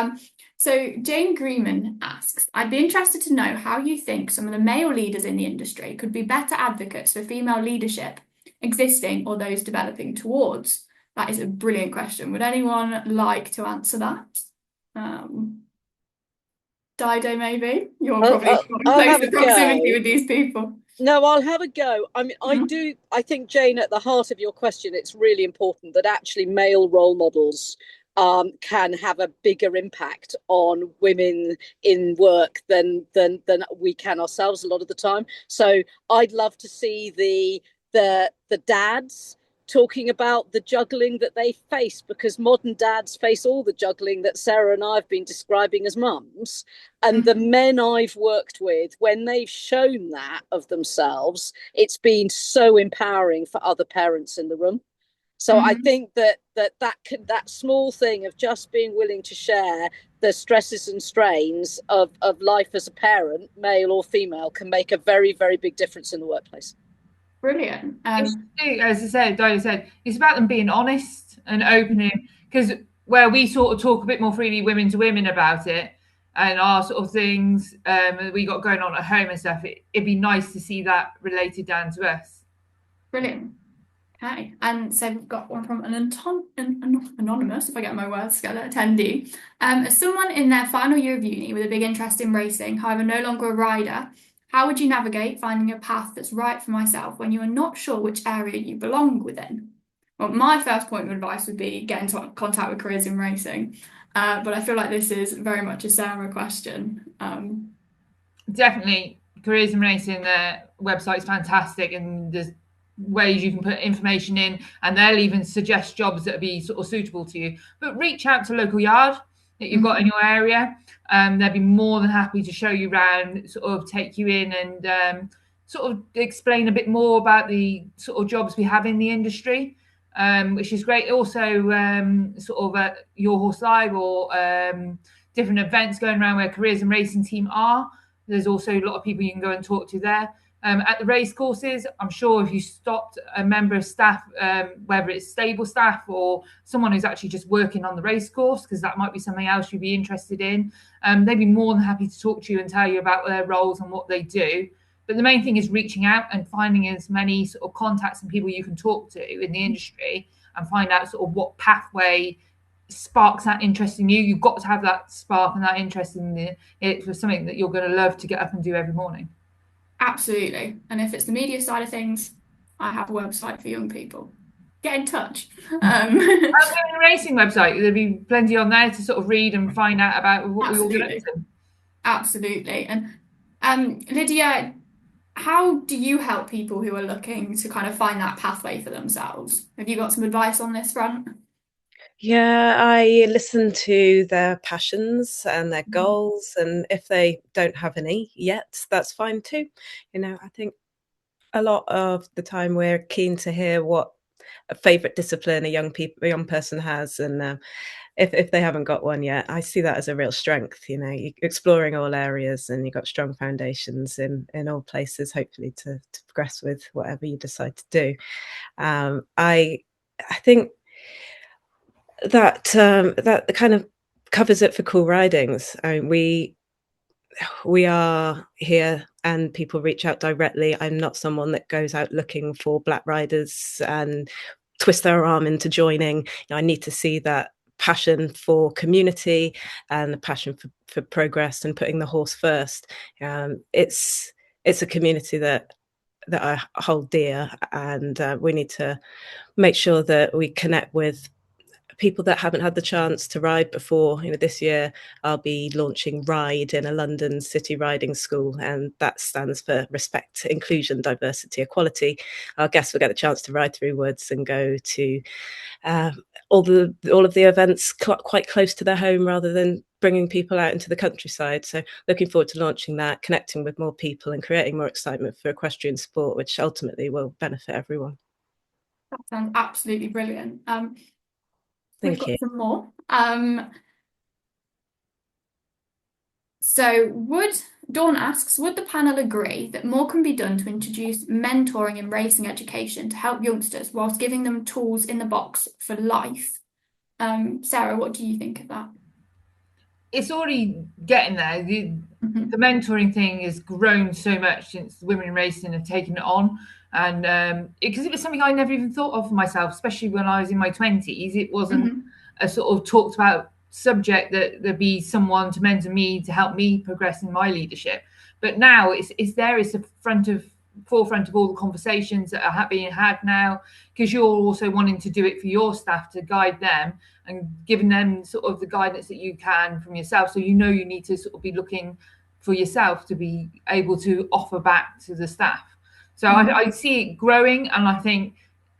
So Jane Greenman asks, I'd be interested to know how you think some of the male leaders in the industry could be better advocates for female leadership, existing or those developing towards. That is a brilliant question. Would anyone like to answer that? Dido, maybe? You're probably close to proximity with these people. No, I'll have a go. I mean, I think, Jane, at the heart of your question, it's really important that actually male role models can have a bigger impact on women in work than we can ourselves a lot of the time. So I'd love to see the dads talking about the juggling that they face, because modern dads face all the juggling that Sarah and I have been describing as mums. And the men I've worked with, when they've shown that of themselves, it's been so empowering for other parents in the room. So I think that small thing of just being willing to share the stresses and strains of life as a parent, male or female, can make a very, very big difference in the workplace. Brilliant. As I said, Dido said, it's about them being honest and opening, because where we sort of talk a bit more freely women to women about it and our sort of things we got going on at home and stuff, it'd be nice to see that related down to us. Brilliant. Okay, and so we've got one from an anonymous, if I get my words together, attendee. As someone in their final year of uni with a big interest in racing, however no longer a rider, how would you navigate finding a path that's right for myself when you are not sure which area you belong within? Well, my first point of advice would be get into contact with Careers in Racing, but I feel like this is very much a Sarah question. Definitely, Careers in Racing, their website's fantastic, and there's ways you can put information in, and they'll even suggest jobs that would be sort of suitable to you. But reach out to local yard that you've got in your area. They'll be more than happy to show you around, sort of take you in and sort of explain a bit more about the sort of jobs we have in the industry, which is great. Also, sort of at Your Horse Live or different events going around where Careers in Racing team are. There's also a lot of people you can go and talk to there. At the race courses, I'm sure if you stopped a member of staff, whether it's stable staff or someone who's actually just working on the race course, because that might be something else you'd be interested in, they'd be more than happy to talk to you and tell you about their roles and what they do. But the main thing is reaching out and finding as many sort of contacts and people you can talk to in the industry and find out sort of what pathway sparks that interest in you. You've got to have that spark and that interest in it for something that you're going to love to get up and do every morning. Absolutely. And if it's the media side of things, I have a website for young people. Get in touch. Women Racing website, there'll be plenty on there to sort of read and find out about what we all get up to. Absolutely. And Lydia, how do you help people who are looking to kind of find that pathway for themselves? Have you got some advice on this front? Yeah, I listen to their passions and their goals, and if they don't have any yet, that's fine too. I think a lot of the time we're keen to hear what a favorite discipline a young person has, and if they haven't got one yet, I see that as a real strength. You're exploring all areas, and you've got strong foundations in all places, hopefully to progress with whatever you decide to do. I think that that kind of covers it for Cool Ridings. I mean, we are here and people reach out directly. I'm not someone that goes out looking for black riders and twist their arm into joining. I need to see that passion for community and the passion for progress and putting the horse first. It's a community that I hold dear, and we need to make sure that we connect with people that haven't had the chance to ride before. This year I'll be launching Ride in a London city riding school, and that stands for Respect, Inclusion, Diversity, Equality. Our guests will get the chance to ride through woods and go to all of the events quite close to their home, rather than bringing people out into the countryside. So looking forward to launching that, connecting with more people and creating more excitement for equestrian sport, which ultimately will benefit everyone. That sounds absolutely brilliant. We've got Thank you. some more. So Dawn asks, would the panel agree that more can be done to introduce mentoring in racing education to help youngsters whilst giving them tools in the box for life? Sarah, what do you think of that? It's already getting there. The mentoring thing has grown so much since Women in Racing have taken it on. And because it was something I never even thought of for myself, especially when I was in my 20s. It wasn't a sort of talked about subject that there'd be someone to mentor me to help me progress in my leadership. But now it's there. It's the forefront of all the conversations that are being had now, because you're also wanting to do it for your staff, to guide them and giving them sort of the guidance that you can from yourself. So you need to sort of be looking for yourself to be able to offer back to the staff. So I see it growing, and I think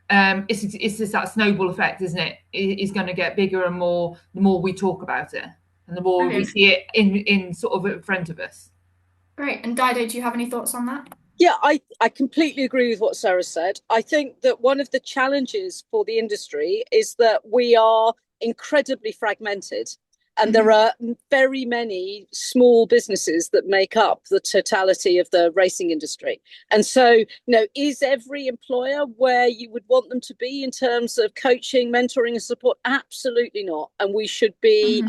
it's just that snowball effect, isn't it? It's going to get bigger and more the more we talk about it, and the more we see it in sort of in front of us. Great. And Dido, do you have any thoughts on that? Yeah, I completely agree with what Sarah said. I think that one of the challenges for the industry is that we are incredibly fragmented, and there are very many small businesses that make up the totality of the racing industry. And so, is every employer where you would want them to be in terms of coaching, mentoring and support? Absolutely not. And we should be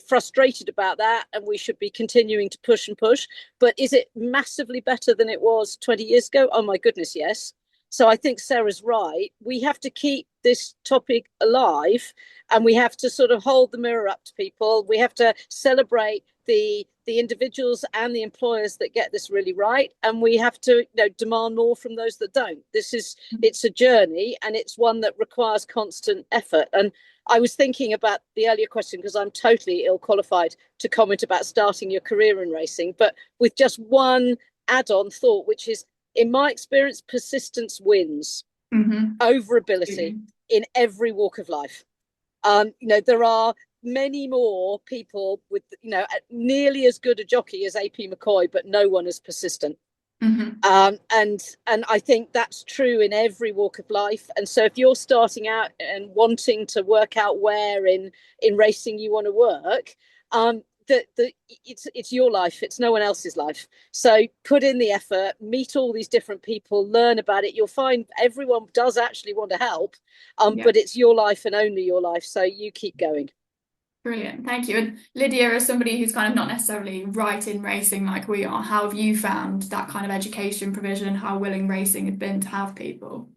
frustrated about that, and we should be continuing to push and push. But is it massively better than it was 20 years ago? Oh my goodness, yes. So I think Sarah's right. We have to keep this topic alive, and we have to sort of hold the mirror up to people. We have to celebrate the individuals and the employers that get this really right, and we have to demand more from those that don't. It's a journey, and it's one that requires constant effort. And I was thinking about the earlier question, because I'm totally ill qualified to comment about starting your career in racing, but with just one add-on thought, which is, in my experience, persistence wins over ability in every walk of life. There are many more people with nearly as good a jockey as AP McCoy, but no one as persistent. And I think that's true in every walk of life. And so if you're starting out and wanting to work out where in racing you want to work, it's your life, it's no one else's life. So put in the effort, meet all these different people, learn about it. You'll find everyone does actually want to help, but it's your life and only your life, so you keep going. Brilliant, thank you. And Lydia, as somebody who's kind of not necessarily right in racing like we are, how have you found that kind of education provision, how willing racing has been to have people?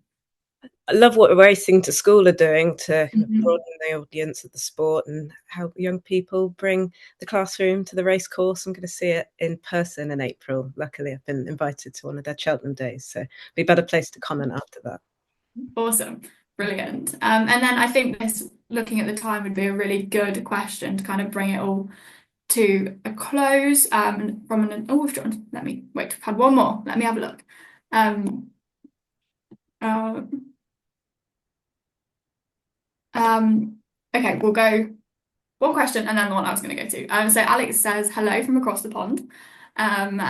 I love what Racing to School are doing to broaden the audience of the sport and help young people bring the classroom to the race course. I'm going to see it in person in April. Luckily, I've been invited to one of their Cheltenham days, so it'll be a better place to comment after that. Awesome, brilliant. And then I think this, looking at the time, would be a really good question to kind of bring it all to a close. Let me wait. I've had one more. Let me have a look. Okay, we'll go one question and then the one I was going to go to. So Alex says, hello from across the pond, from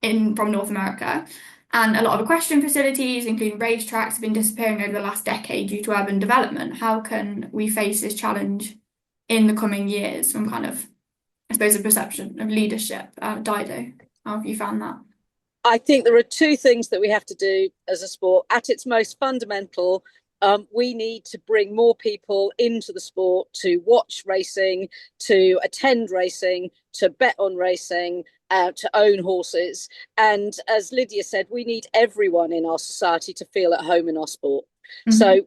North America. And a lot of equestrian facilities, including racetracks, have been disappearing over the last decade due to urban development. How can we face this challenge in the coming years from kind of, I suppose, a perception of leadership? Dido, how have you found that? I think there are two things that we have to do as a sport. At its most fundamental, we need to bring more people into the sport to watch racing, to attend racing, to bet on racing, to own horses. And as Lydia said, we need everyone in our society to feel at home in our sport. So you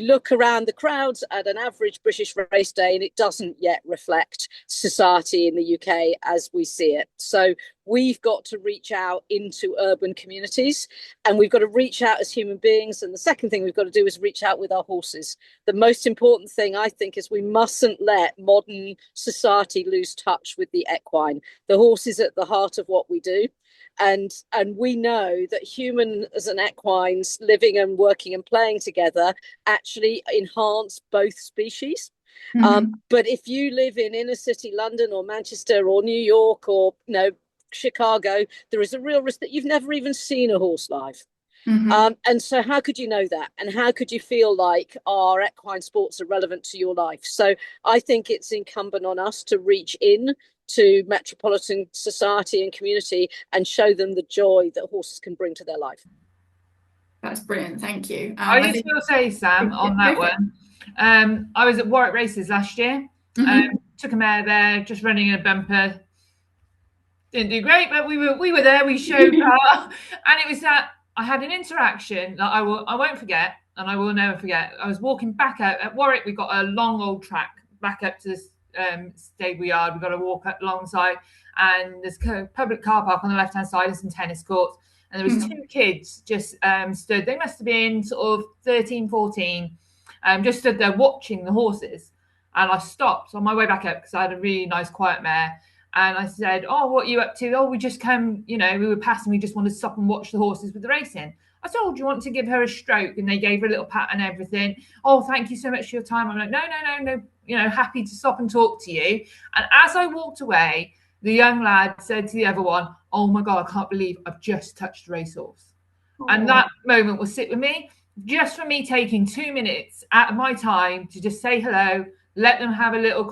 look around the crowds at an average British race day, and it doesn't yet reflect society in the UK as we see it. So we've got to reach out into urban communities, and we've got to reach out as human beings. And the second thing we've got to do is reach out with our horses. The most important thing, I think, is we mustn't let modern society lose touch with the equine. The horse is at the heart of what we do. And we know that humans and equines living and working and playing together actually enhance both species. But if you live in inner city London or Manchester or New York or Chicago, there is a real risk that you've never even seen a horse live. And so how could you know that? And how could you feel like our equine sports are relevant to your life? So I think it's incumbent on us to reach in to metropolitan society and community and show them the joy that horses can bring to their life. That's brilliant, thank you. I just will say, Sam, on that one, I was at Warwick Races last year, took a mare there, just running in a bumper. Didn't do great, but we were there, we showed her, and it was that I had an interaction that I won't forget, and I will never forget. I was walking back out at Warwick. We got a long old track back up to this stable yard. We've got to walk up alongside, and there's a public car park on the left hand side and some tennis courts, and there was two kids just stood. They must have been sort of 13, 14, just stood there watching the horses. And I stopped on my way back up because I had a really nice quiet mare, and I said, oh, what are you up to? Oh, we just come, we were passing, we just wanted to stop and watch the horses with the racing. I said, oh, do you want to give her a stroke? And they gave her a little pat and everything. Oh, thank you so much for your time. I'm like, no, happy to stop and talk to you. And as I walked away, the young lad said to the other one, oh my God, I can't believe I've just touched a racehorse. And that moment will sit with me, just for me taking 2 minutes out of my time to just say hello, let them have a little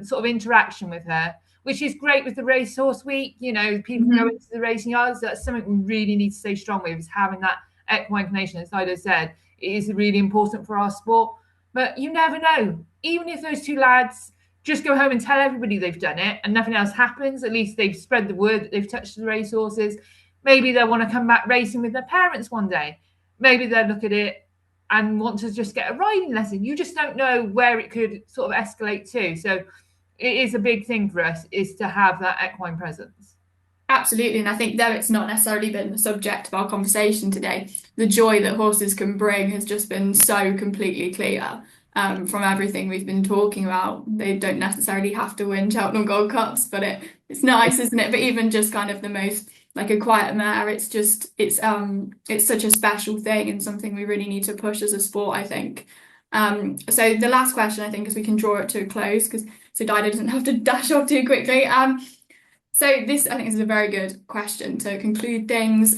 sort of interaction with her, which is great with the racehorse week. People go into the racing yards. That's something we really need to stay strong with, is having that equine connection. As Dido said, it is really important for our sport. But you never know. Even if those two lads just go home and tell everybody they've done it and nothing else happens, at least they've spread the word that they've touched the racehorses. Maybe they'll want to come back racing with their parents one day. Maybe they'll look at it and want to just get a riding lesson. You just don't know where it could sort of escalate to. So it is a big thing for us, is to have that equine presence. Absolutely, and I think though it's not necessarily been the subject of our conversation today, the joy that horses can bring has just been so completely clear from everything we've been talking about. They don't necessarily have to win Cheltenham Gold Cups, but it's nice, isn't it? But even just kind of the most, like a quiet mare, it's such a special thing and something we really need to push as a sport, I think. So the last question, I think, is we can draw it to a close, because so Dido doesn't have to dash off too quickly. So this, I think, is a very good question to conclude things.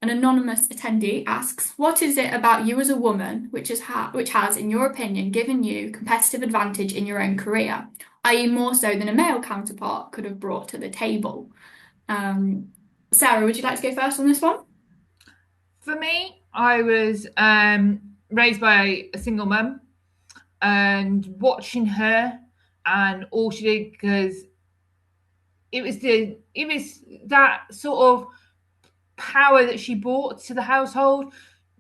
An anonymous attendee asks, what is it about you as a woman which has, in your opinion, given you competitive advantage in your own career, i.e. more so than a male counterpart could have brought to the table? Sarah, would you like to go first on this one? For me, I was raised by a single mum, and watching her and all she did, because it was that sort of power that she brought to the household.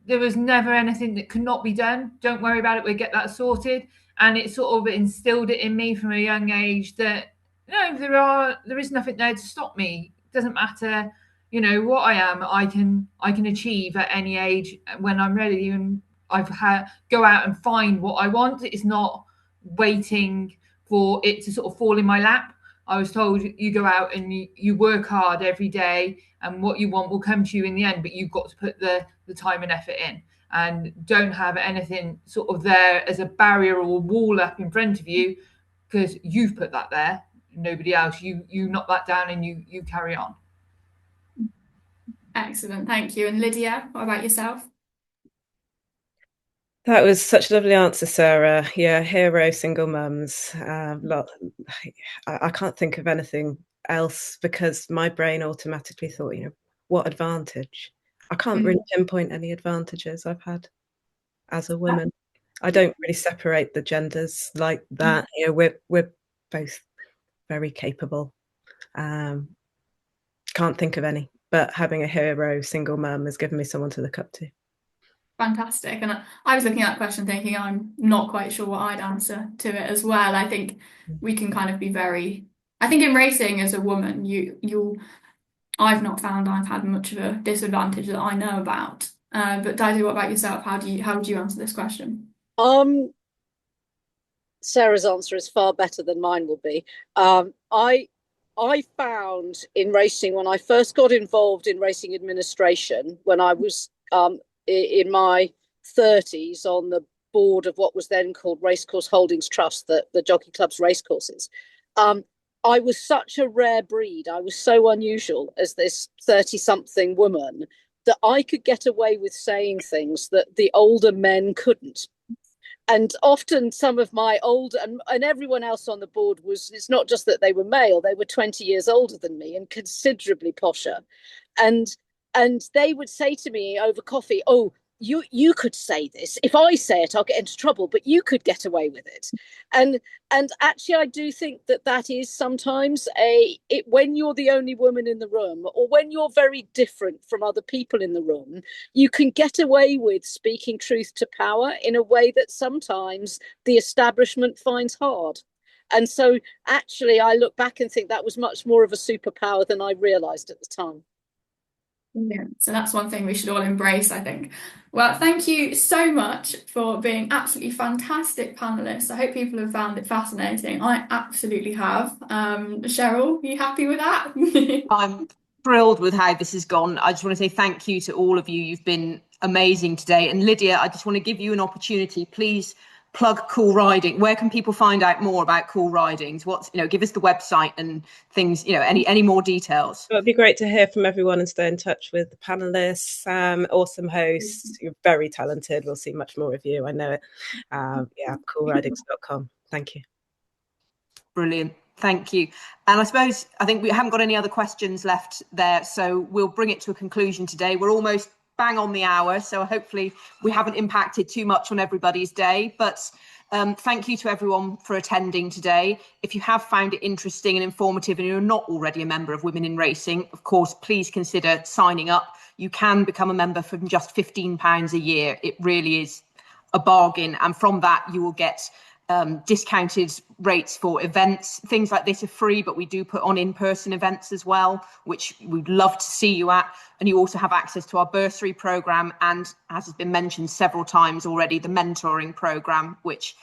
There was never anything that could not be done. Don't worry about it, we'll get that sorted. And it sort of instilled it in me from a young age that there is nothing there to stop me. It doesn't matter, what I am, I can achieve at any age when I'm ready. And go out and find what I want. It's not waiting for it to sort of fall in my lap. I was told you go out and you work hard every day, and what you want will come to you in the end, but you've got to put the time and effort in, and don't have anything sort of there as a barrier or a wall up in front of you, because you've put that there, nobody else. You knock that down and you carry on. Excellent, thank you. And Lydia, what about yourself? That was such a lovely answer, Sarah. Yeah, hero single mums. I can't think of anything else, because my brain automatically thought, what advantage? I can't really pinpoint any advantages I've had as a woman. I don't really separate the genders like that. We're both very capable. Can't think of any, but having a hero single mum has given me someone to look up to. Fantastic. And I was looking at that question thinking I'm not quite sure what I'd answer to it as well. I think we can kind of be I think in racing as a woman, I've not found I've had much of a disadvantage that I know about. But Dido, what about yourself? How would you answer this question? Sarah's answer is far better than mine will be. I found in racing, when I first got involved in racing administration, when I was in my 30s on the board of what was then called Racecourse Holdings Trust, the jockey club's racecourses, I was such a rare breed. I was so unusual as this 30-something woman that I could get away with saying things that the older men couldn't. And often some of my old and everyone else on the board it's not just that they were male, they were 20 years older than me and considerably posher. And they would say to me over coffee, oh, you could say this. If I say it, I'll get into trouble, but you could get away with it. And actually, I do think that is sometimes when you're the only woman in the room, or when you're very different from other people in the room, you can get away with speaking truth to power in a way that sometimes the establishment finds hard. And so actually, I look back and think that was much more of a superpower than I realized at the time. Yeah, so that's one thing we should all embrace, I think. Well, thank you so much for being absolutely fantastic panelists. I hope people have found it fascinating. I absolutely have. Cheryl, are you happy with that? I'm thrilled with how this has gone. I just want to say thank you to all of you. You've been amazing today. And Lydia, I just want to give you an opportunity. Please plug Cool Riding. Where can people find out more about Cool Ridings? Give us the website and things, any more details. It would be great to hear from everyone and stay in touch with the panelists. Awesome hosts. You're very talented. We'll see much more of you. I know it. coolridings.com. Thank you. Brilliant. Thank you. And I think we haven't got any other questions left there. So we'll bring it to a conclusion today. We're almost bang on the hour, so hopefully we haven't impacted too much on everybody's day, but Thank you to everyone for attending today. If you have found it interesting and informative and you're not already a member of Women in Racing, of course, please consider signing up. You can become a member for just £15 a year. It really is a bargain. And from that, you will get discounted rates for events. Things like this are free, but we do put on in-person events as well, which we'd love to see you at. And you also have access to our bursary programme and, as has been mentioned several times already, the mentoring programme, which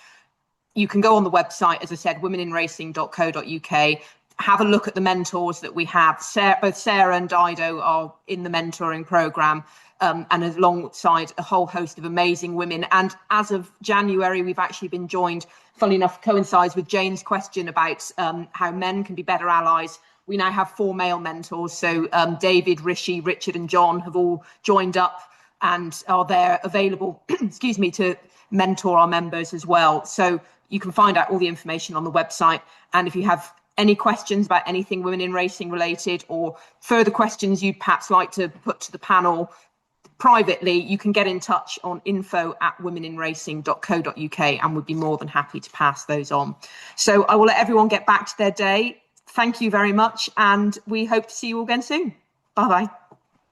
you can go on the website, as I said, womeninracing.co.uk. Have a look at the mentors that we have. Both Sarah and Dido are in the mentoring programme, and alongside a whole host of amazing women. And as of January, we've actually been joined, funnily enough, coincides with Jane's question about how men can be better allies. We now have 4 male mentors. So David, Rishi, Richard and John have all joined up and are there available, excuse me, to mentor our members as well. So you can find out all the information on the website. And if you have any questions about anything Women in Racing related or further questions you'd perhaps like to put to the panel privately, you can get in touch on info@womeninracing.co.uk and we'd be more than happy to pass those on. So I will let everyone get back to their day. Thank you very much and we hope to see you all again soon. Bye bye.